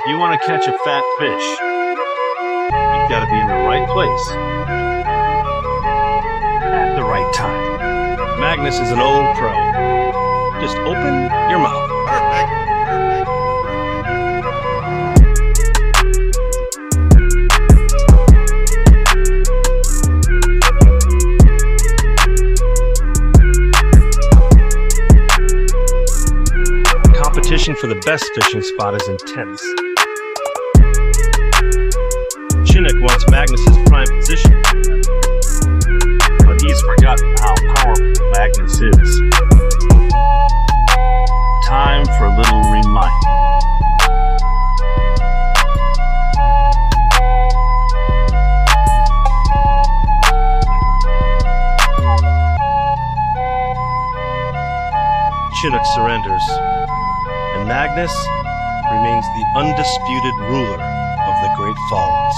you want to catch a fat fish, you've got to be in the right place at the right time. Magnus is an old pro. Just open your mouth. Perfect. Competition for the best fishing spot is intense. Chinook wants Magnus's prime position, but he's forgotten how powerful Magnus is. Time for a little reminder. Chinook surrenders, and Magnus remains the undisputed ruler of the Great Falls.